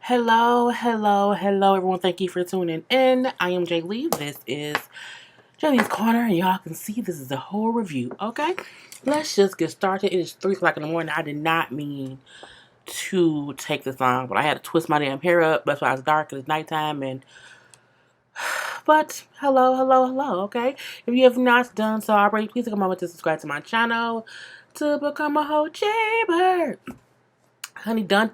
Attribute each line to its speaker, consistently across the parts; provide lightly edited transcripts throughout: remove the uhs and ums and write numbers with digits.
Speaker 1: Hello, everyone. Thank you for tuning in. I am JayLee. This is JLeesCorner, and y'all can see this is a whole review. Okay, let's just get started. It is 3 o'clock in the morning. I did not mean to take this long, but I had to twist my damn hair up. That's why it's dark. It's nighttime, but hello. Okay, if you have not done so already, please take a moment to subscribe to my channel to become a whole JayBird. Honey, dun.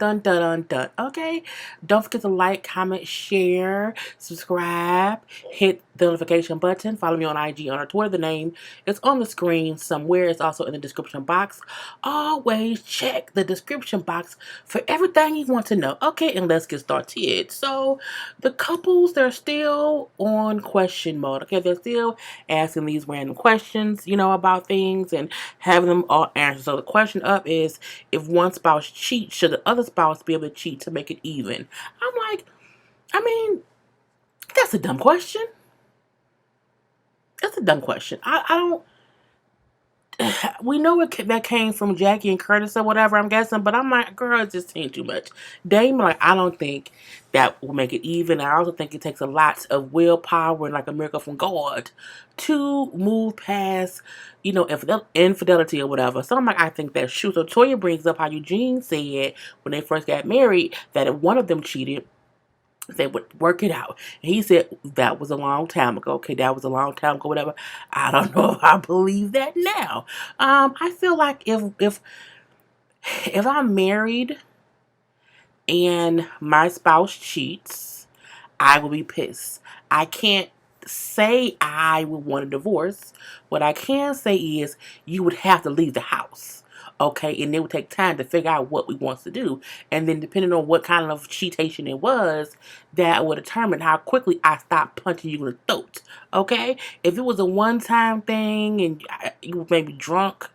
Speaker 1: Okay? Don't forget to like, comment, share, subscribe, hit the notification button. Follow me on IG, on Twitter. The name is on the screen somewhere. It's also in the description box. Always check the description box for everything you want to know. Okay, and let's get started. So, the couples, they're still on question mode. Okay, they're still asking these random questions, about things and having them all answered. So, the question up is, if one spouse cheats, should the other spouse be able to cheat to make it even? I'm like, that's a dumb question. That's a dumb question. I don't. We know that came from Jackie and Curtis or whatever, I'm guessing, but I'm like, girl, it just ain't too much. Damon, like, I don't think that will make it even. I also think it takes a lot of willpower and like a miracle from God to move past, infidelity or whatever. So I'm like, I think that's true. So Toya brings up how Eugene said when they first got married that if one of them cheated, they would work it out. And he said that was a long time ago. Okay, that was a long time ago, whatever. I don't know if I believe that now. I feel like if I'm married and my spouse cheats, I will be pissed. I can't say I would want a divorce. What I can say is you would have to leave the house. Okay, and it would take time to figure out what we want to do. And then depending on what kind of cheatation it was, that would determine how quickly I stop punching you in the throat. Okay? If it was a one-time thing and you were maybe drunk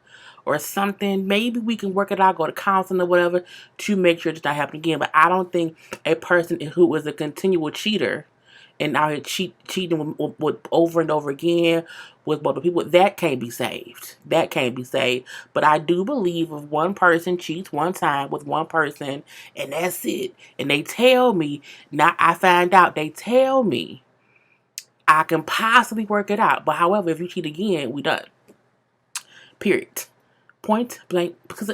Speaker 1: or something, maybe we can work it out, go to counseling or whatever to make sure it's not happening again. But I don't think a person who is a continual cheater and out here cheating with over and over again with other people, that can't be saved. That can't be saved. But I do believe if one person cheats one time with one person and that's it, and they tell me, now I find out, they tell me I can possibly work it out. But however, if you cheat again, we done. Period. Point blank. Because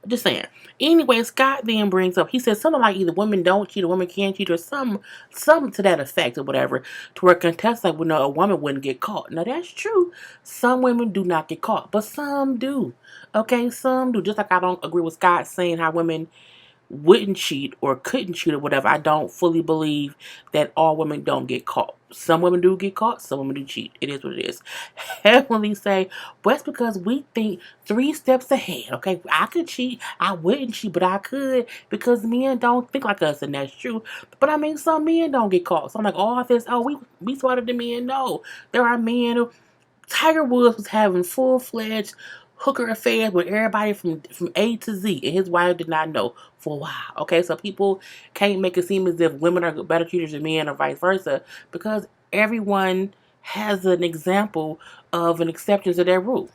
Speaker 1: just saying. Anyway, Scott then brings up, he says something like either women don't cheat or women can cheat or some to that effect or whatever, to where contestants like, well, no, a woman wouldn't get caught. Now, that's true. Some women do not get caught, but some do. Okay, some do. Just like I don't agree with Scott saying how women wouldn't cheat or couldn't cheat or whatever. I don't fully believe that all women don't get caught. Some women do get caught, some women do cheat. It is what it is. Heavenly say, well, that's because we think 3 steps ahead. Okay, I could cheat, I wouldn't cheat, but I could because men don't think like us, and that's true. But some men don't get caught. So I'm like, we smarter than men. No, there are men who, Tiger Woods was having full-fledged hooker affairs with everybody from A to Z, and his wife did not know for a while. Okay, so people can't make it seem as if women are better cheaters than men or vice versa, because everyone has an example of an exception to their rule.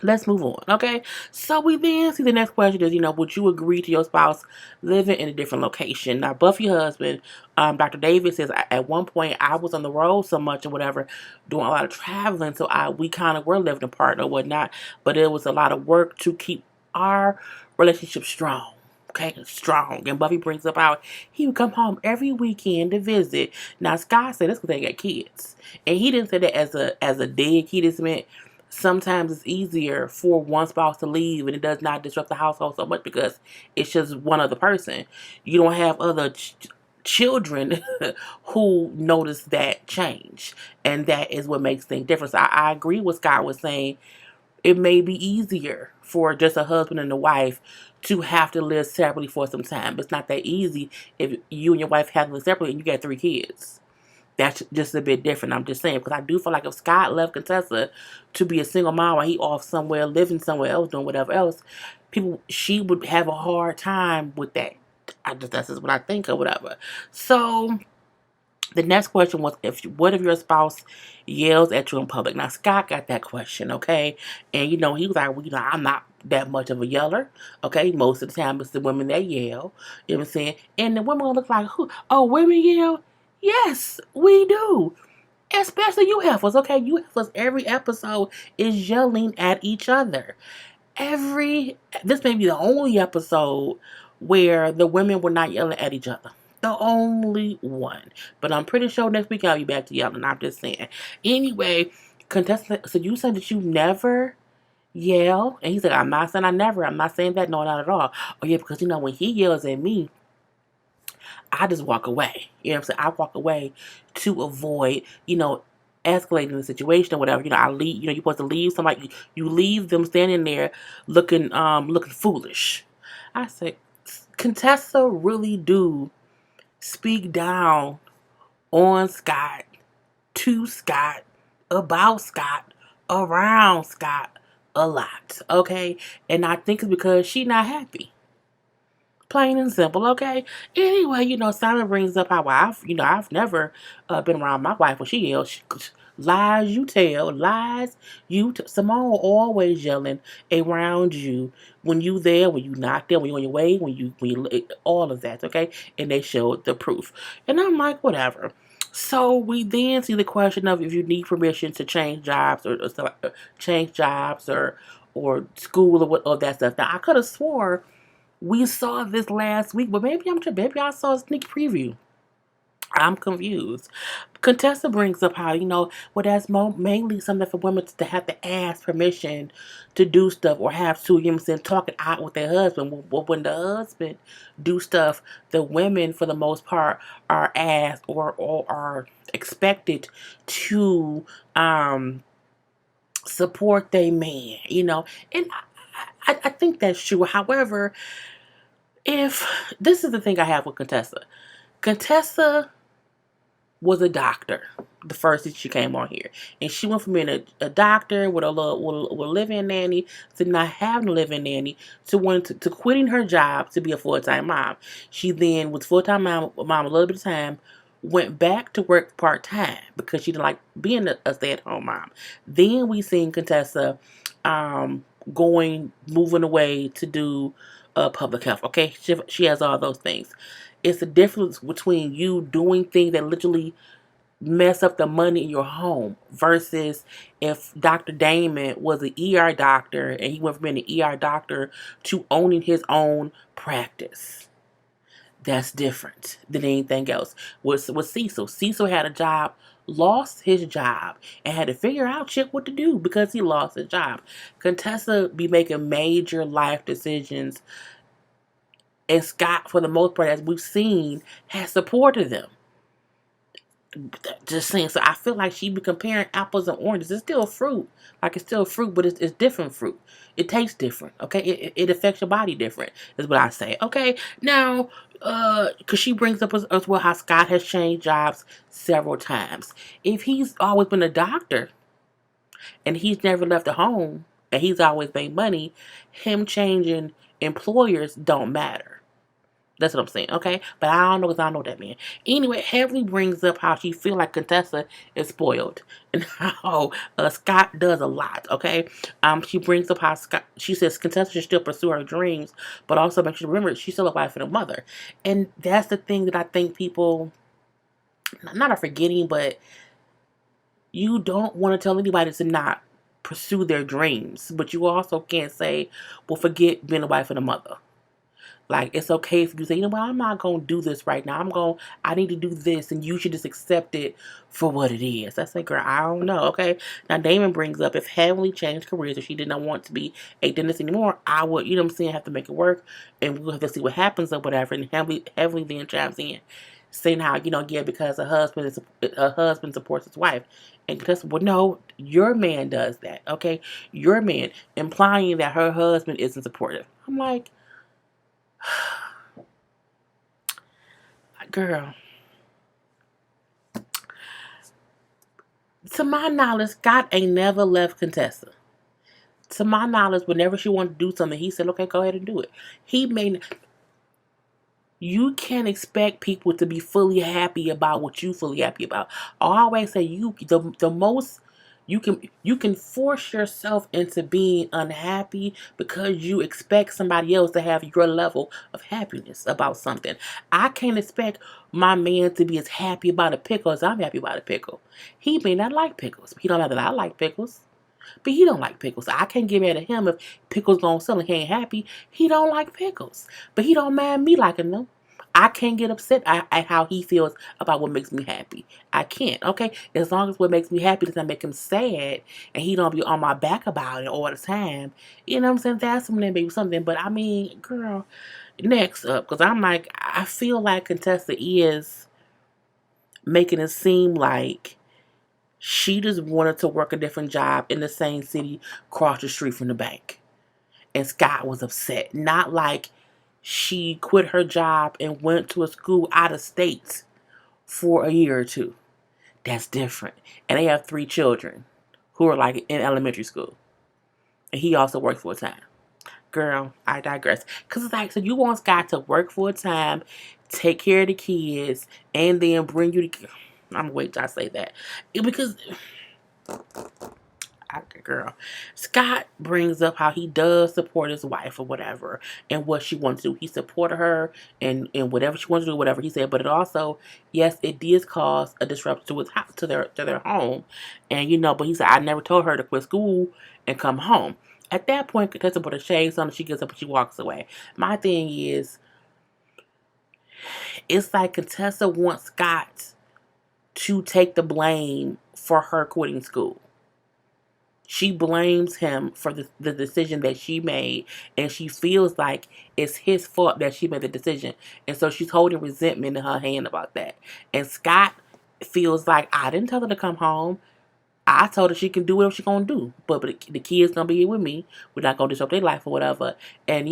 Speaker 1: Let's move on, okay? So we then see the next question is, would you agree to your spouse living in a different location? Now, Buffy husband, Dr. David says, at one point I was on the road so much or whatever, doing a lot of traveling, so we kind of were living apart or whatnot, but it was a lot of work to keep our relationship strong. Okay, strong. And Buffy brings up how he would come home every weekend to visit. Now, Scott said that's because they got kids. And he didn't say that as a dig. He just meant sometimes it's easier for one spouse to leave and it does not disrupt the household so much because it's just one other person. You don't have other children who notice that change, and that is what makes things different. So I agree with Scott was saying. It may be easier for just a husband and a wife to have to live separately for some time, but it's not that easy if you and your wife have to live separately and you got 3 kids. That's just a bit different. I'm just saying, because I do feel like if Scott left Contessa to be a single mom while he off somewhere, living somewhere else, doing whatever else, she would have a hard time with that. That's just what I think or whatever. So the next question was, what if your spouse yells at you in public? Now, Scott got that question, okay? And, he was like, well, I'm not that much of a yeller. Okay, most of the time it's the women that yell. You know what I'm saying? And the women gonna look like who? Oh, women yell? Yes, we do. Especially you heifers. Okay, you heifers. Every episode is yelling at each other. This may be the only episode where the women were not yelling at each other. The only one. But I'm pretty sure next week I'll be back to yelling. I'm just saying. Anyway, contestant, so you said that you never yell? And he said, I'm not saying I never. I'm not saying that. No, not at all. Oh, yeah, because, when he yells at me, I just walk away. You know what I'm saying? I walk away to avoid, escalating the situation or whatever. I leave, you're supposed to leave somebody, you leave them standing there looking foolish. I said, Contessa really do speak down on Scott, to Scott, about Scott, around Scott a lot, okay? And I think it's because she not happy. Plain and simple, okay? Anyway, Simon brings up how I've never been around my wife when she yells. Lies you tell, lies Simone always yelling around you when you there, when you not there, when you on your way, when you all of that, okay? And they showed the proof. And I'm like, whatever. So we then see the question of if you need permission to change jobs or school or what all that stuff. Now I could have swore we saw this last week, but maybe I saw a sneak preview. I'm confused. Contessa brings up how, that's mainly something for women to have to ask permission to do stuff or have to, talk it out with their husband. When the husband do stuff, the women, for the most part, are asked or are expected to support their man, and I think that's true. However, if this is the thing I have with Contessa was a doctor the first that she came on here, and she went from being a doctor with a live-in nanny to not having a live-in nanny to quitting her job to be a full-time mom. She then was full-time mom a little bit of time, went back to work part-time because she didn't like being a stay-at-home mom. Then we seen Contessa moving away to do public health. Okay, she has all those things. It's the difference between you doing things that literally mess up the money in your home versus if Dr. Damon was an ER doctor and he went from being an ER doctor to owning his own practice. That's different than anything else. With Cecil. Cecil had a job, lost his job, and had to figure out what to do because he lost his job. Contessa be making major life decisions, and Scott, for the most part, as we've seen, has supported them. Just saying. So I feel like she be comparing apples and oranges. It's still fruit. It's still fruit, but it's different fruit. It tastes different. Okay, it affects your body different. Is what I say. Okay, now, because she brings up as well how Scott has changed jobs several times. If he's always been a doctor and he's never left the home and he's always made money, him changing employers don't matter. That's what I'm saying, okay? But I don't know because I don't know that man. Anyway, Heavily brings up how she feel like Contessa is spoiled and how Scott does a lot, okay? She brings up how she says Contessa should still pursue her dreams, but also make sure to remember she's still a wife and a mother. And that's the thing that I think people not are forgetting, but you don't want to tell anybody to not pursue their dreams, but you also can't say, well, forget being a wife and a mother. It's okay if you say, I'm not going to do this right now. I need to do this, and you should just accept it for what it is. I say, girl, I don't know, okay? Now, Damon brings up, if Heavenly changed careers, if she did not want to be a dentist anymore, I would, have to make it work, and we'll have to see what happens or whatever. And Heavenly then chimes in, saying how, because her husband supports his wife. And Contessa, well, no, your man does that, okay? Your man, implying that her husband isn't supportive. I'm like, girl, to my knowledge, Scott ain't never left Contessa. To my knowledge, whenever she wanted to do something, he said, okay, go ahead and do it. You can't expect people to be fully happy about what you fully happy about. I always say the most You can force yourself into being unhappy because you expect somebody else to have your level of happiness about something. I can't expect my man to be as happy about a pickle as I'm happy about a pickle. He may not like pickles. He don't know that I like pickles. But he don't like pickles. I can't get mad at him if pickles don't sell and he ain't happy. He don't like pickles. But he don't mind me liking them. I can't get upset at how he feels about what makes me happy. I can't, okay? As long as what makes me happy does not make him sad and he don't be on my back about it all the time. You know what I'm saying? That's something, maybe something. But I mean, girl, next up, because I'm like, I feel like Contessa is making it seem like she just wanted to work a different job in the same city across the street from the bank. And Scott was upset. Not like she quit her job and went to a school out of state for a year or two. That's different. And they have 3 children who are like in elementary school. And he also works full time. Girl, I digress. Because it's like, so you want Scott to work full time, take care of the kids, and then bring you to. I'm going to wait till I say that. Because girl, Scott brings up how he does support his wife or whatever and what she wants to do. He supported her and whatever she wants to do, whatever he said. But it also, yes, it did cause a disruption to his house, to their home. And but he said I never told her to quit school and come home. At that point, Contessa put a shades on and she gets up and she walks away. My thing is, it's like Contessa wants Scott to take the blame for her quitting school. She blames him for the decision that she made, and she feels like it's his fault that she made the decision. And so she's holding resentment in her hand about that. And Scott feels like, I didn't tell her to come home. I told her she can do whatever she's going to do. But the kids going to be here with me. We're not going to disrupt their life or whatever. And,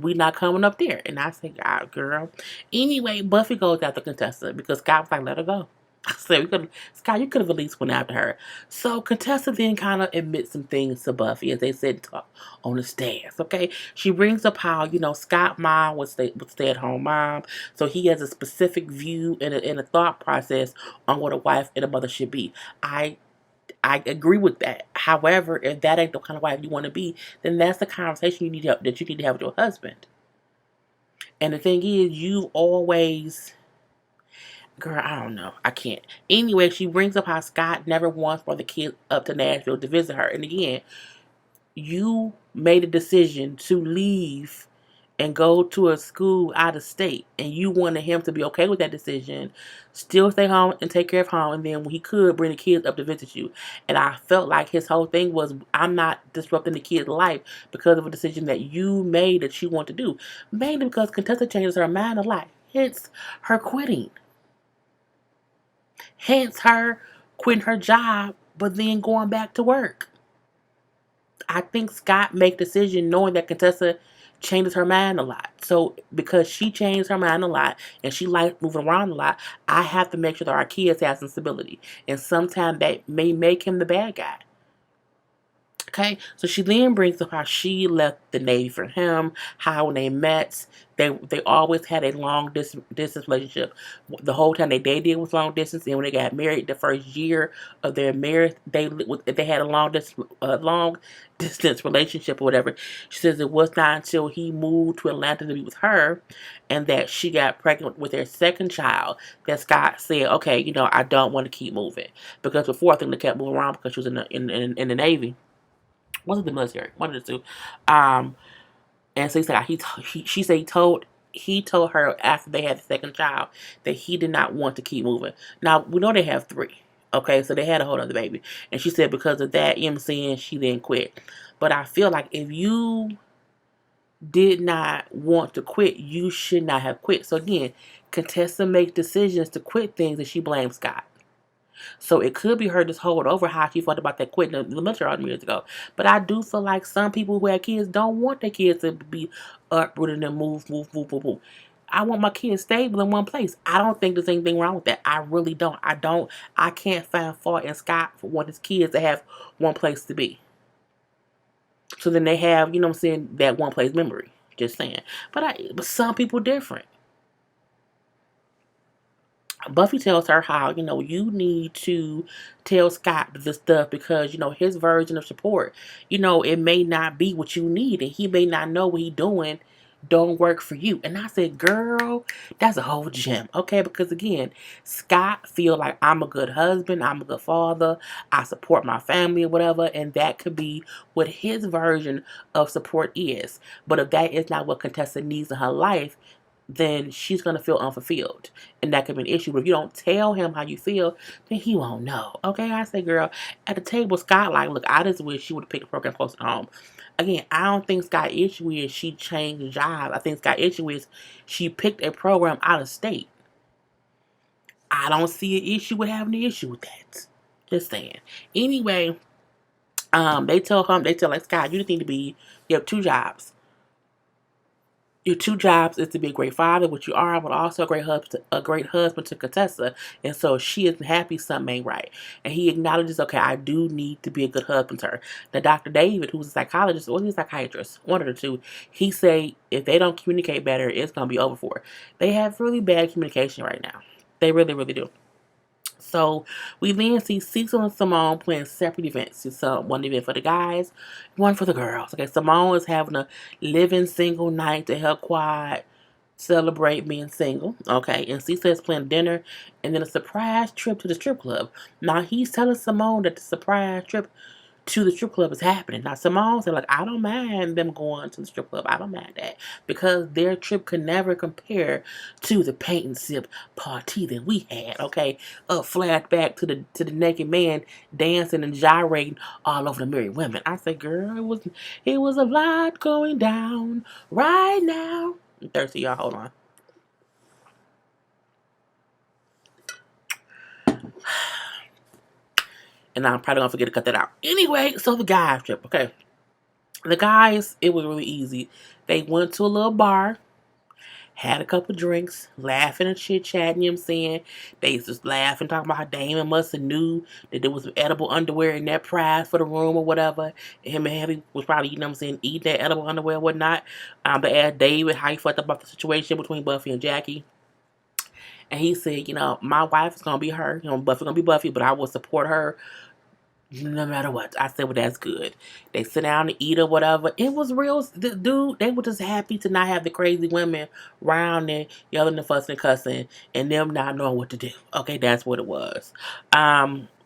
Speaker 1: we're not coming up there. And I say, God, girl. Anyway, Buffy goes after Contessa because Scott was like, let her go. I said, Scott, you could have at least went after her. So Contessa then kind of admits some things to Buffy, as they said on the stairs. Okay, she brings up how Scott mom was stay at home mom, so he has a specific view and a thought process on what a wife and a mother should be. I agree with that. However, if that ain't the kind of wife you want to be, then that's the conversation that you need to have with your husband. And the thing is, you've always. Girl, I don't know. I can't. Anyway, she brings up how Scott never once brought the kids up to Nashville to visit her. And again, you made a decision to leave and go to a school out of state. And you wanted him to be okay with that decision, still stay home and take care of home. And then when he could, bring the kids up to visit you. And I felt like his whole thing was, I'm not disrupting the kid's life because of a decision that you made that you want to do. Mainly because Contessa changes her mind a lot. Hence her quitting. Hence her quitting her job, but then going back to work. I think Scott made the decision knowing that Contessa changes her mind a lot. So because she changed her mind a lot and she likes moving around a lot, I have to make sure that our kids have some stability. And sometimes that may make him the bad guy. Okay, so she then brings up how she left the Navy for him, how when they met, they always had a long distance relationship. The whole time they dated was long distance, and when they got married, the first year of their marriage, they had a long distance relationship or whatever. She says it was not until he moved to Atlanta to be with her, and that she got pregnant with their second child, that Scott said, "Okay, I don't want to keep moving," because before I think they kept moving around because she was in the Navy. Was it the military? One of the two. And so he said she said he told her after they had the second child that he did not want to keep moving. Now we know they have 3. Okay, so they had a whole other baby. And she said because of that, she then quit. But I feel like if you did not want to quit, you should not have quit. So again, Contessa makes decisions to quit things and she blames Scott. So it could be her just hold over how she felt about that quitting the military all years ago. But I do feel like some people who have kids don't want their kids to be uprooted and move. I want my kids stable in one place. I don't think there's anything wrong with that. I really don't. I can't find fault in Scott for wanting his kids to have one place to be. So then they have, that one place memory. Just saying. But some people different. Buffy tells her how, you need to tell Scott this stuff because, his version of support, it may not be what you need and he may not know what he doing don't work for you. And I said, girl, that's a whole gem. Okay, because again, Scott feel like I'm a good husband, I'm a good father, I support my family or whatever, and that could be what his version of support is. But if that is not what Contessa needs in her life, then she's going to feel unfulfilled. And that could be an issue. But if you don't tell him how you feel, then he won't know. Okay, I say, girl, at the table, Scott, like, look, I just wish she would have picked a program close to home. Again, I don't think Scott issue is she changed jobs. I think Scott issue is she picked a program out of state. I don't see an issue with having an issue with that. Just saying. Anyway, they tell like, Scott, you have two jobs. Your two jobs is to be a great father, which you are, but also a great husband to Contessa. And so she isn't happy something ain't right. And he acknowledges, okay, I do need to be a good husband to her. Now, Dr. David, who's a psychologist, or he's a psychiatrist, one of the two, he say if they don't communicate better, it's gonna be over for her. They have really bad communication right now. They really, really do. So we then see Cecil and Simone playing separate events. So one event for the guys, one for the girls. Okay, Simone is having a living single night to help Quad celebrate being single. Okay, and Cecil is playing dinner and then a surprise trip to the strip club. Now he's telling Simone that the surprise trip to the strip club is happening. Now Simone said, like, I don't mind them going to the strip club. I don't mind that. Because their trip could never compare to the paint and sip party that we had. Okay. Flashback to the naked man dancing and gyrating all over the married women. I said, girl, it was a lot going down right now. I'm thirsty, y'all. Hold on. And I'm probably gonna forget to cut that out. Anyway, so the guys trip, okay. The guys, it was really easy. They went to a little bar, had a couple drinks, laughing and chit chatting, you know what I'm saying? They used to laugh and talk about how Damon must have knew that there was some edible underwear in that prize for the room or whatever. And him and Heavy was probably, you know what I'm saying, eating that edible underwear or whatnot. They asked David how he felt about the situation between Buffy and Jackie. And he said, my wife is going to be her. Buffy's going to be Buffy, but I will support her no matter what. I said, well, that's good. They sit down to eat or whatever. It was real. Dude, they were just happy to not have the crazy women round and yelling and fussing and cussing and them not knowing what to do. Okay, that's what it was.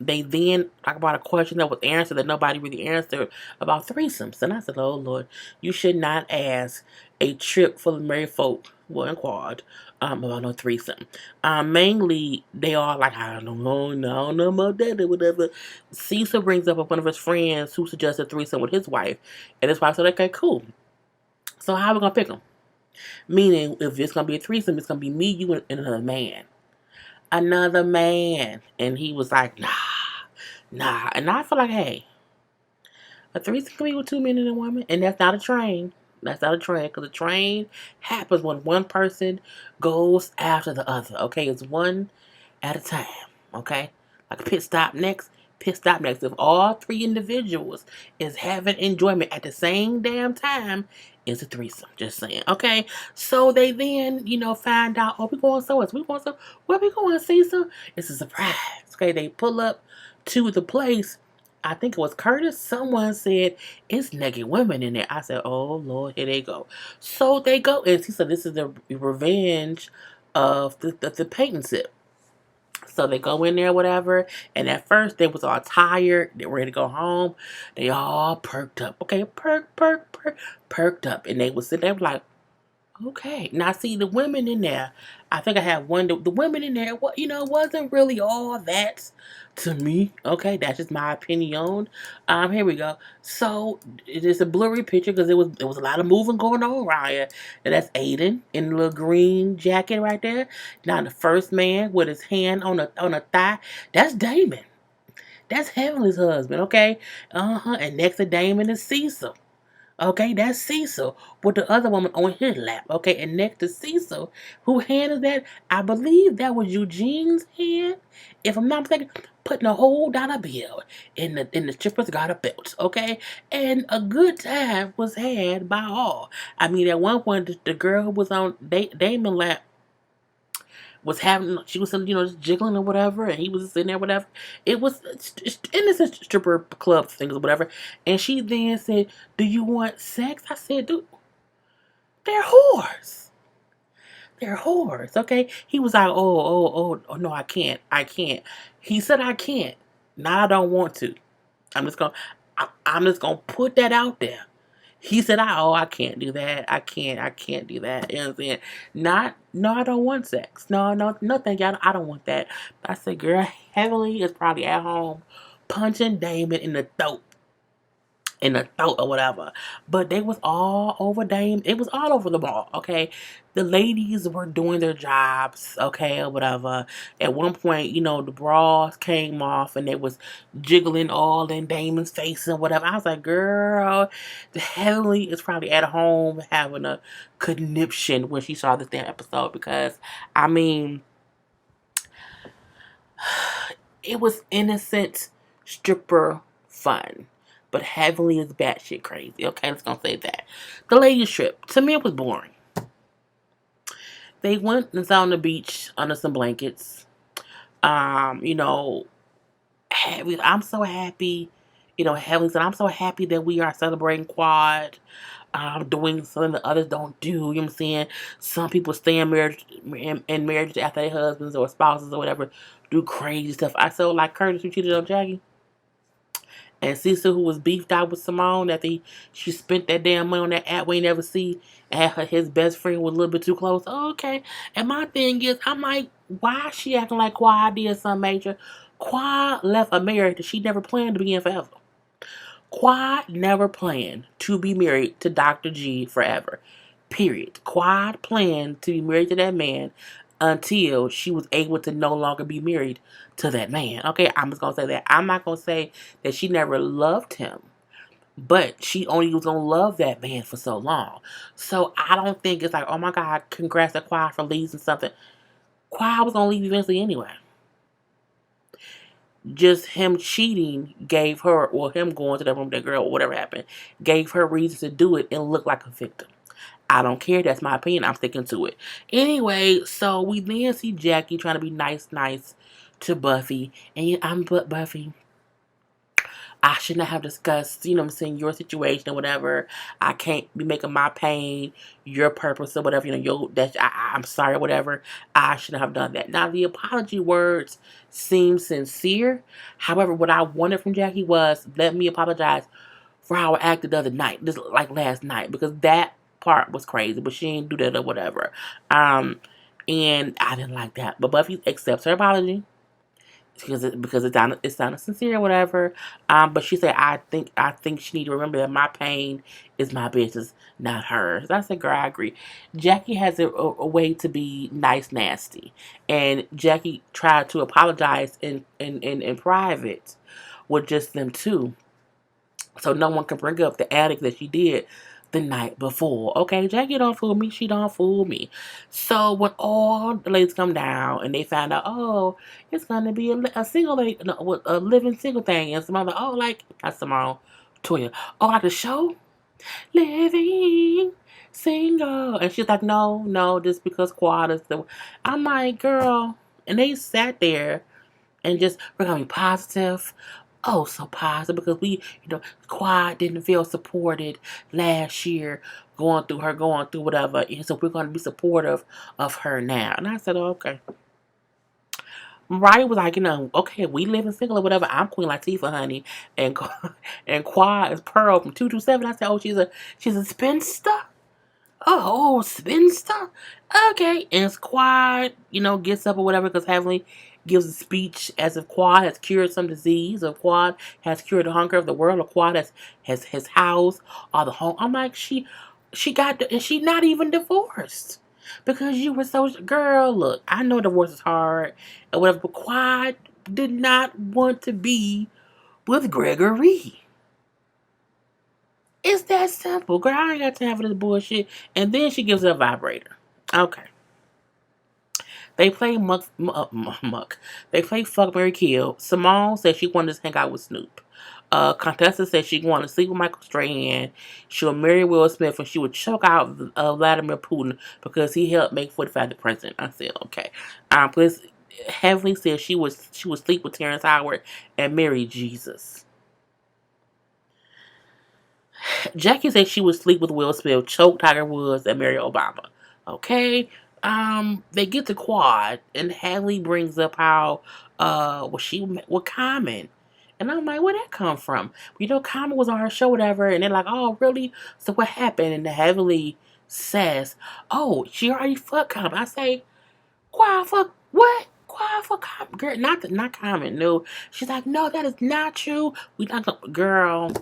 Speaker 1: They then talk about a question that was answered that nobody really answered about threesomes. And I said, oh, Lord, you should not ask a trip full of married folk, well, and Quad, about no threesome. Mainly, they are like, I don't know about that or whatever. Cecil brings up one of his friends who suggested threesome with his wife, and his wife said, okay, cool. So how are we going to pick them? Meaning, if it's going to be a threesome, it's going to be me, you, and another man. Another man. And he was like, nah. And I feel like, hey, a threesome can be with two men and a woman, and that's not a train. That's not a train, because a train happens when one person goes after the other. Okay, it's one at a time. Okay, like a pit stop next. If all three individuals is having enjoyment at the same damn time, it's a threesome. Just saying. Okay, so they then find out. Oh, we going so we going so where we going, Cecil? It's a surprise. Okay, they pull up to the place. I think it was Curtis. Someone said it's naked women in there. I said, "Oh Lord, here they go." So they go, and he said, "This is the revenge of the paint sip." So they go in there, whatever. And at first, they was all tired. They were ready to go home. They all perked up. Okay, perked up, and they was sitting there like, okay. Now, see, the women in there, I think I have one, the women in there, wasn't really all that to me. Okay, that's just my opinion. Here we go. So, it is a blurry picture because there was a lot of moving going on around here. And that's Aiden in the little green jacket right there. Now, the first man with his hand on a thigh, that's Damon. That's Heavenly's husband, okay? And next to Damon is Cecil. Okay, that's Cecil with the other woman on his lap. Okay, and next to Cecil, who hand is that? I believe that was Eugene's hand, if I'm not mistaken, putting a whole dollar bill in the stripper's garter belt. Okay, and a good time was had by all. I mean, at one point, the girl who was on Damon's lap was having, she was, just jiggling or whatever, and he was just sitting there, whatever. It was innocent stripper club things or whatever. And she then said, "Do you want sex?" I said, "Dude, they're whores. They're whores." Okay. He was like, "Oh, no, I can't." He said, "I can't. Now I don't want to. I'm just gonna, I'm just gonna put that out there." He said, I can't do that. I can't do that." You know what I'm saying? No, I don't want sex. No, thank you. I don't want that. But I said, girl, Heavenly is probably at home punching Damon in the throat or whatever. But they was all over Dame. It was all over the ball, okay? The ladies were doing their jobs, okay, or whatever. At one point, the bras came off and they was jiggling all in Damon's face and whatever. I was like, girl, the Heavenly is probably at home having a conniption when she saw this damn episode because, I mean, it was innocent stripper fun. But Heavenly is batshit crazy. Okay, let's gonna say that. The ladies trip. To me, it was boring. They went and sat on the beach under some blankets. Um, you know, I'm so happy. Heavenly said, "I'm so happy that we are celebrating quad. Doing something that others don't do." You know what I'm saying? Some people stay in marriage after their husbands or spouses or whatever do crazy stuff. I said, like Curtis who cheated on Jackie. And Cecil, who was beefed out with Simone after she spent that damn money on that app we ain't never see, and his best friend was a little bit too close. Oh, okay. And my thing is, I'm like, why is she acting like Quad did something major? Quad left a marriage that she never planned to be in forever. Quad never planned to be married to Dr. G forever. Period. Quad planned to be married to that man until she was able to no longer be married to that man. Okay, I'm just gonna say that. I'm not gonna say that she never loved him, but she only was gonna love that man for so long. So I don't think it's like, oh my God, congrats to Quad for leaving something. Quad was gonna leave eventually anyway. Just him cheating gave her, or him going to that room with that girl, or whatever happened, gave her reason to do it and look like a victim. I don't care. That's my opinion. I'm sticking to it. Anyway, so we then see Jackie trying to be nice to Buffy. And I'm but Buffy. I should not have discussed, what I'm saying, your situation or whatever. I can't be making my pain your purpose or whatever. I'm sorry or whatever. I shouldn't have done that. Now, the apology words seem sincere. However, what I wanted from Jackie was, let me apologize for how I acted the other night, just like last night, because that part was crazy, but she didn't do that or whatever. And I didn't like that. But Buffy accepts her apology because it sounded sincere or whatever. But she said, I think she need to remember that my pain is my business, not hers. I said, girl, I agree. Jackie has a way to be nice, nasty, and Jackie tried to apologize in private with just them two, so no one can bring up the addict that she did the night before. Okay, Jackie don't fool me. She don't fool me. So when all the ladies come down and they find out, oh, it's gonna be a single lady, no, a living single thing, and Simone like, oh, like not Simone, Toya, oh, like the show, living single, and she's like, no, just because Quad is the. I'm like, girl, and they sat there and just we're gonna be positive. Oh, so positive because Quad didn't feel supported last year, going through whatever, and so we're gonna be supportive of her now. And I said, oh, okay. Mariah was like, okay, we live in single or whatever. I'm Queen Latifah, honey, and and Quad is Pearl from 227. I said, oh, she's a spinster. Oh, spinster? Okay. And Quad, gets up or whatever because Heavenly gives a speech as if Quad has cured some disease, or Quad has cured the hunger of the world, or Quad has housed all the home. I'm like, she got, and she not even divorced. Because you were so, girl, look, I know divorce is hard and whatever, but Quad did not want to be with Gregory. It's that simple. Girl, I ain't got time for this bullshit. And then she gives her a vibrator. Okay. They play muck. They play fuck, marry, kill. Simone said she wanted to hang out with Snoop. Contessa said she wanted to sleep with Michael Strahan. She would marry Will Smith, and she would choke out Vladimir Putin because he helped make 45 the president. I said, okay. Plus, Heavenly said she would sleep with Terrence Howard and marry Jesus. Jackie said she would sleep with Will Smith, choke Tiger Woods, and marry Obama. Okay. They get to Quad, and Hadley brings up how she with Common. And I'm like, where'd that come from? Common was on her show, whatever, and they're like, oh, really? So what happened? And the Heavenly says, oh, she already fucked Common. I say, Quad fuck what? Quad fuck Common? Girl, not Common. No. She's like, no, that is not true. We not gonna, girl.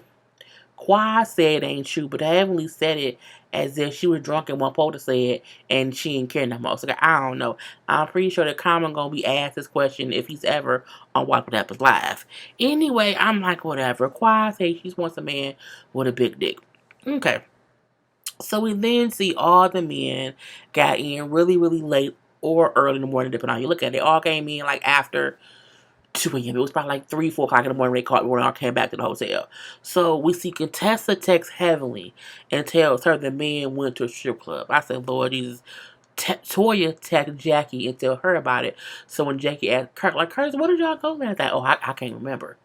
Speaker 1: Quad said it ain't true, but Heavenly said it as if she was drunk and one supposed to say it, and she didn't care no more. So I don't know. I'm pretty sure that Common gonna be asked this question if he's ever on What Happens Live. Anyway, I'm like, whatever. Quad says she wants a man with a big dick. Okay. So we then see all the men got in really, really late or early in the morning, depending on how you look at it. They all came in like after 2 a.m. It was probably like 3, 4 o'clock in the morning when they called when I came back to the hotel. So we see Contessa text Heavenly and tells her the man went to a strip club. I said, Lord Jesus. Toya text Jackie and tell her about it. So when Jackie asked Curtis, what did y'all go last night? Oh, I can't remember.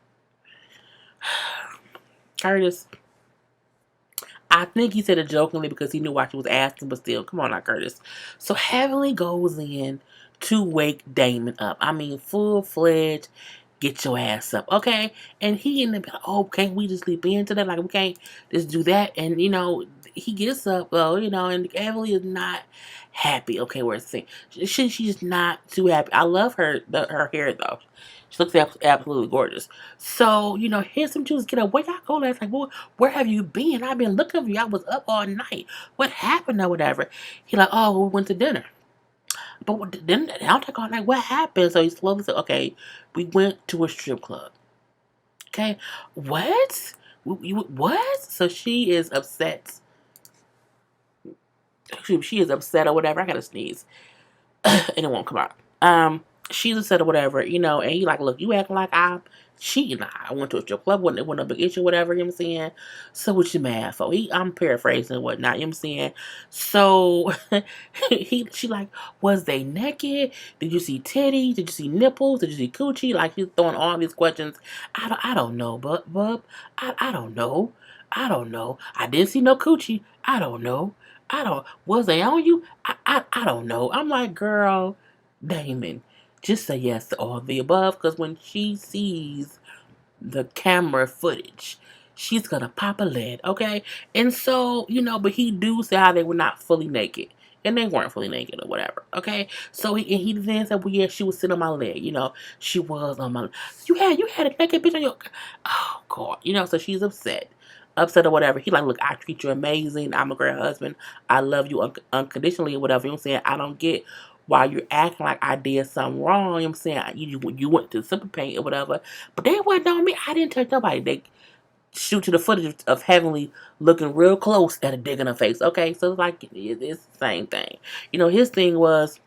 Speaker 1: Curtis, I think he said it jokingly because he knew why she was asking, but still, come on now, Curtis. So Heavenly goes in to wake Damon up. I mean, full-fledged, get your ass up, okay? And he ended up, oh, can't we just sleep in today? Like, we can't just do that. And, he gets up, though, and Heavenly is not happy. Okay, where's the thing? She's not too happy. I love her hair, though. She looks absolutely gorgeous. So, here's some Jews. Get up. Where y'all go last night? Where have you been? I've been looking for you. I was up all night. What happened or whatever? He like, oh, we went to dinner. But then I don't take all night. What happened? So he slowly said, okay, we went to a strip club. Okay, what? What? So she is upset. She is upset or whatever. I gotta sneeze. And it won't come out. She's upset or whatever, and he like, look, you acting like I'm cheating. I went to a strip club, wasn't a big issue, whatever, you know what I'm saying? So what you mad for? I'm paraphrasing and whatnot, you know what I'm saying? So she like, was they naked? Did you see titties? Did you see nipples? Did you see coochie? Like, she's throwing all these questions. I don't know, bub. I don't know. I don't know. I didn't see no coochie. I don't know. Was they on you? I don't know. I'm like, girl, Damon, just say yes to all of the above, because when she sees the camera footage, she's gonna pop a lid, okay? And so, but he do say how they were not fully naked. And they weren't fully naked or whatever, okay? So he then said, well, yeah, she was sitting on my leg, she was on my, you had a naked bitch on your, oh, God, so she's upset or whatever. He like, look, I treat you amazing. I'm a great husband. I love you unconditionally or whatever. You know what I'm saying? I don't get why you're acting like I did something wrong. You know what I'm saying? You went to Simple Paint or whatever. But they wasn't on me. I didn't touch nobody. They shoot to the footage of Heavenly looking real close at a dig in her face. Okay? So it's like, it's the same thing. His thing was,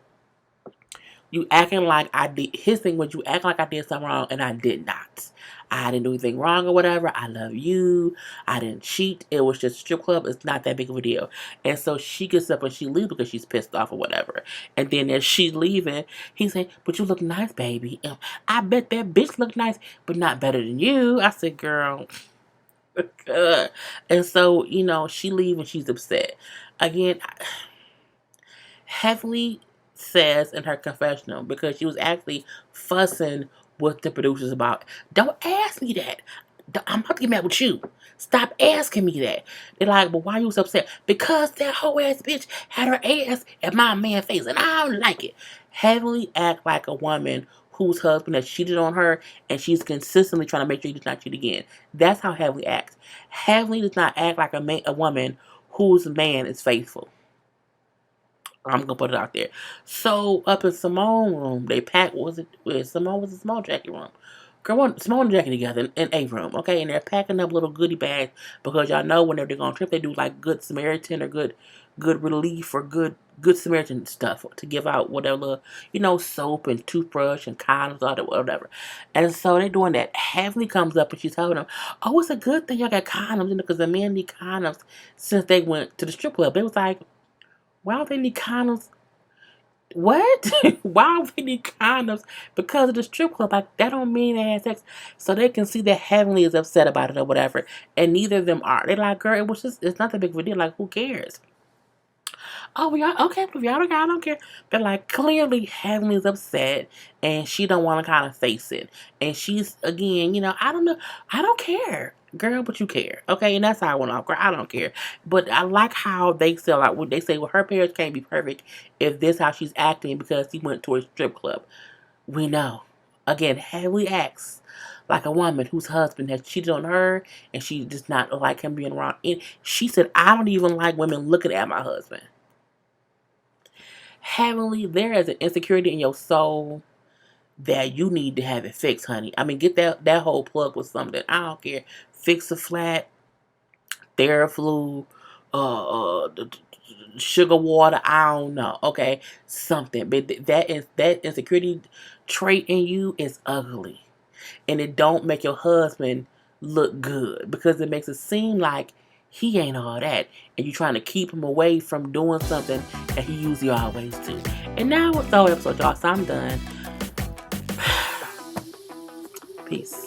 Speaker 1: you acting like I did. His thing was, you acting like I did something wrong, and I did not. I didn't do anything wrong or whatever. I love you. I didn't cheat. It was just a strip club. It's not that big of a deal. And so she gets up and she leaves because she's pissed off or whatever. And then as she's leaving, he said, but you look nice, baby. I bet that bitch look nice, but not better than you. I said, girl. And so, she leaves and she's upset. Again, Heavenly says in her confessional, because she was actually fussing with the producers about, don't ask me that. I'm about to get mad with you. Stop asking me that. They're like, well, why are you so upset? Because that whole ass bitch had her ass at my man's face, and I don't like it. Heavenly act like a woman whose husband has cheated on her, and she's consistently trying to make sure he does not cheat again. That's how Heavenly acts. Heavenly does not act like a woman whose man is faithful. I'm gonna put it out there. So up in Simone's room, they packed. Simone was a small Jackie room. Girl, Simone and Jackie together in a room, and they're packing up little goodie bags because y'all know whenever they're gonna trip, they do like Good Samaritan or good good relief or good Samaritan stuff to give out, whatever, soap and toothbrush and condoms, all that, whatever. And so they're doing that. Heavenly comes up and she's telling them, "Oh, it's a good thing y'all got condoms, because the men need condoms since they went to the strip club." It was like, why don't they need condoms? What? Why would they need condoms because of the strip club? Like, that don't mean they had sex. So they can see that Heavenly is upset about it or whatever. And neither of them are. They're like, girl, it's not that big of a deal. Like, who cares? Oh, well, y'all, okay, if y'all don't care, I don't care. But, like, clearly Heavenly's upset and she don't want to kind of face it. And she's, again, I don't know. I don't care, girl, but you care. Okay, and that's how I went off, girl. I don't care. But I like how they say, like, when they say, well, her parents can't be perfect if this how she's acting because he went to a strip club. We know. Again, Heavenly acts like a woman whose husband has cheated on her and she does not like him being around. And she said, I don't even like women looking at my husband. Heavenly, there is an insecurity in your soul that you need to have it fixed, honey. I mean, get that whole plug with something. I don't care. Fix a flat, Theraflu, sugar water. I don't know. Okay, something. But that insecurity trait in you is ugly, and it don't make your husband look good because it makes it seem like he ain't all that, and you're trying to keep him away from doing something that he usually always do. And now with the whole episode, y'all, so I'm done. Peace.